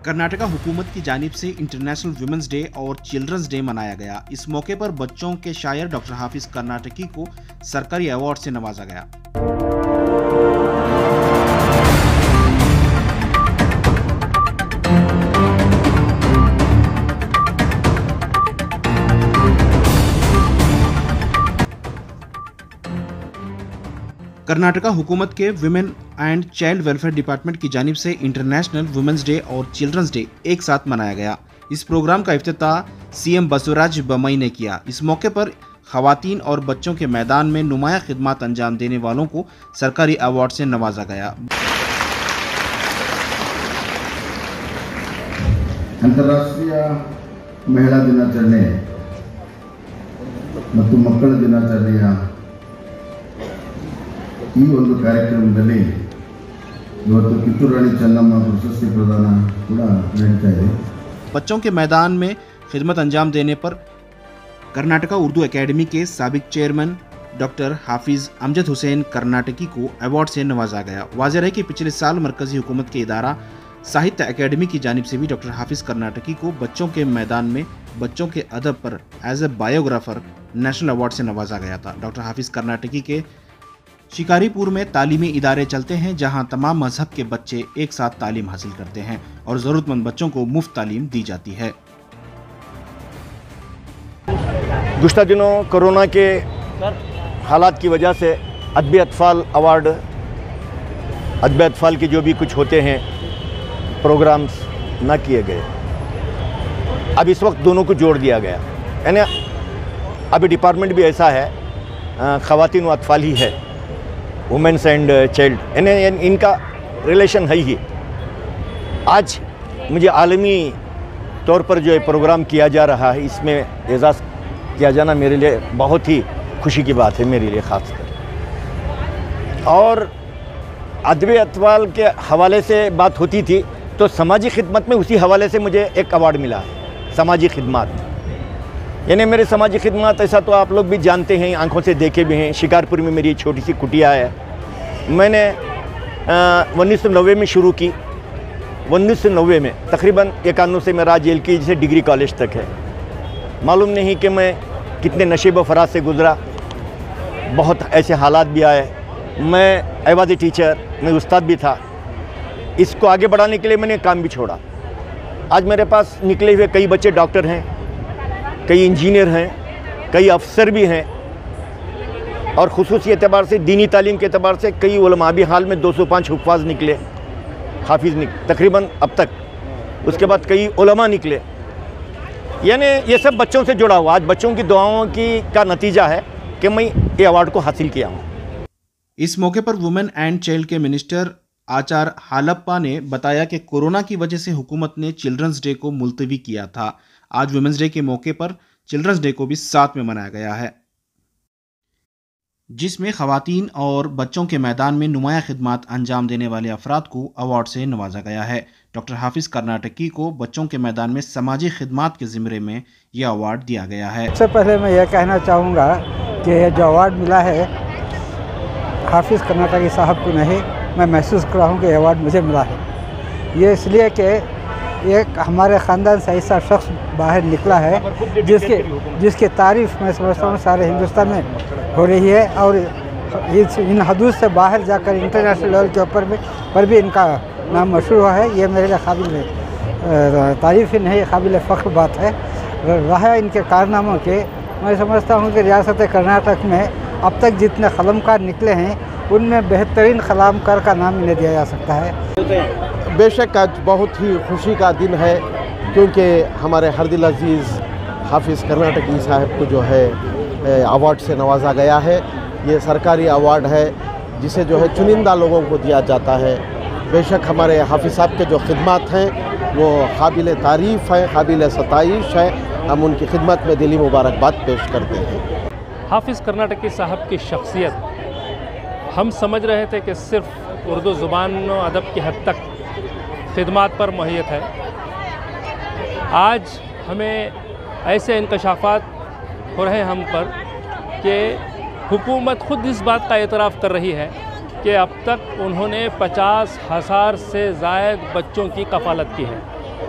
कर्नाटका हुकूमत की जानिब से इंटरनेशनल वुमेन्स डे और चिल्ड्रंस डे मनाया गया। इस मौके पर बच्चों के शायर डॉक्टर हाफिज कर्नाटकी को सरकारी अवार्ड से नवाजा गया। कर्नाटका हुकूमत के women and child welfare department की जानिब से इंटरनेशनल वुमेन्स डे और चिल्ड्रंस डे एक साथ मनाया गया। इस प्रोग्राम का इफ्तिताह सीएम बसवराज बोम्मई ने किया। इस मौके पर खवातीन और बच्चों के मैदान में नुमाया खिदमत अंजाम देने वालों को सरकारी अवार्ड से नवाजा गया। अंतर्राष्ट्रीय महिला दिनाचರಣೆ ಮತ್ತು ಮಕ್ಕಳ ದಿನಾಚರಣೆಯ ಈ ಒಂದು ಕಾರ್ಯಕ್ರಮದಲ್ಲಿ ಇವತ್ತು ಕಿತ್ತೂರು ರಾಣಿ ಚೆನ್ನಮ್ಮ ಪ್ರಶಸ್ತಿ ಪ್ರದಾನ ಕೂಡ ನಡೀತಾ ಇದೆ। बच्चों के मैदान में खिदमत अंजाम देने पर कर्नाटका उर्दू एकेडमी के साबिक चेयरमैन डॉक्टर हाफिज अमजद हुसैन कर्नाटकी को अवार्ड से नवाजा गया। वाज़ेह है कि पिछले साल मरकजी हुकूमत के इदारा साहित्य एकेडमी की जानिब से भी डॉक्टर हाफिज कर्नाटकी को बच्चों के मैदान में बच्चों के अदब पर as a biographer national award से नवाजा गया था। डॉक्टर हाफिज कर्नाटकी के शिकारीपुर में तालीमी इदारे चलते हैं, जहां तमाम मजहब के बच्चे एक साथ तालीम हासिल करते हैं और ज़रूरतमंद बच्चों को मुफ्त तालीम दी जाती है। गुज़श्ता दिनों कोरोना के हालात की वजह से अदब अतफ़ाल अवार्ड, अदब अतफ़ाल के जो भी कुछ होते हैं प्रोग्राम्स ना किए गए। अब इस वक्त दोनों को जोड़ दिया गया, यानी अभी डिपार्टमेंट भी ऐसा है, ख़वातीन व अतफ़ाल ही है, वुमेन्स एंड चाइल्ड, यानी इनका रिलेशन है ही। आज मुझे आलमी तौर पर जो प्रोग्राम किया जा रहा है, इसमें एजाज़ किया जाना मेरे लिए बहुत ही खुशी की बात है, मेरे लिए ख़ासकर। और अदब अतफ़ाल के हवाले से बात होती थी तो समाजी खिदमत में उसी हवाले से मुझे एक अवार्ड मिला है, समाजी खिदमत। यानी मेरे समाजी खिदमत ऐसा तो आप लोग भी जानते हैं, आंखों से देखे भी हैं। शिकारपुर में मेरी छोटी सी कुटिया है, मैंने 1990 में शुरू की। 1990 में तकरीबन 91 से मेरा जेल की से डिग्री कॉलेज तक है। मालूम नहीं कि मैं कितने नशे व फराज से गुज़रा, बहुत ऐसे हालात भी आए। मैं आई वाज़ ए टीचर, मैं उस्ताद भी था। इसको आगे बढ़ाने के लिए मैंने काम भी छोड़ा। आज मेरे पास निकले हुए कई बच्चे डॉक्टर हैं, कई इंजीनियर हैं, कई अफसर भी हैं, और खुसूसी एतबार से दीनी तालीम के एतबार से कई उलमा भी हाल में 205 हुफ़ाज़ निकले, हाफिज़ तकरीबन अब तक। उसके बाद कई उलमा निकले। यानी ये सब बच्चों से जुड़ा हुआ, आज बच्चों की दुआओं का नतीजा है कि मैं ये अवार्ड को हासिल किया हूँ। इस मौके पर वुमेन एंड चाइल्ड के मिनिस्टर आचार हालप्पा ने बताया कि कोरोना की वजह से हुकूमत ने चिल्ड्रंस डे को मुलतवी किया था। आज वुमेन्स डे के मौके पर चिल्ड्रंस डे को भी साथ में मनाया गया है, जिसमें खवातीन और बच्चों के मैदान में नुमाया खिदमत अंजाम देने वाले अफराद को अवार्ड से नवाजा गया है। डॉक्टर हाफिज कर्नाटकी को बच्चों के मैदान में समाजी खिदमत के ज़िम्मे में यह अवार्ड दिया गया है। सबसे पहले मैं यह कहना चाहूँगा कि जो अवार्ड मिला है हाफिज कर्नाटकी साहब को नहीं, मैं महसूस कर रहा हूँ कि अवार्ड मुझे मिला है। ये इसलिए कि एक हमारे ख़ानदान से ऐसा शख्स बाहर निकला है जिसकी तारीफ़ मैं समझता हूँ सारे हिंदुस्तान में हो रही है, और इन हदूद से बाहर जाकर इंटरनेशनल लेवल के ऊपर पर भी इनका नाम मशहूर हुआ है। ये मेरे लिए काबिल तारीफ़ ही नहीं, काबिल फ़ख्र बात है। रहा इनके कारनामों के, मैं समझता हूँ कि रियासत कर्नाटक में अब तक जितने क़लमकार निकले हैं उनमें बेहतरीन क़लमकार का नाम इन्हें दिया जा सकता है। बेशक आज बहुत ही खुशी का दिन है, क्योंकि हमारे हरदिल अजीज़ हाफिज़ कर्नाटकी साहब को जो है अवार्ड से नवाजा गया है। ये सरकारी अवार्ड है जिसे जो है चुनिंदा लोगों को दिया जाता है। बेशक हमारे हाफिज़ साहब के जो खिदमत हैं वो काबिल तारीफ़ है, काबिल सताइश है। हम उनकी खिदमत में दिली मुबारकबाद पेश करते हैं। हाफिज़ कर्नाटकी साहब की शख्सियत हम समझ रहे थे कि सिर्फ़ उर्दू ज़ुबान व अदब की हद तक खिदमत पर मुहैयत है। आज हमें ऐसे इंकशाफात हो रहे हम पर कि हुकूमत ख़ुद इस बात का एतराफ़ कर रही है कि अब तक उन्होंने 50,000 से ज़ायद बच्चों की कफ़ालत की है।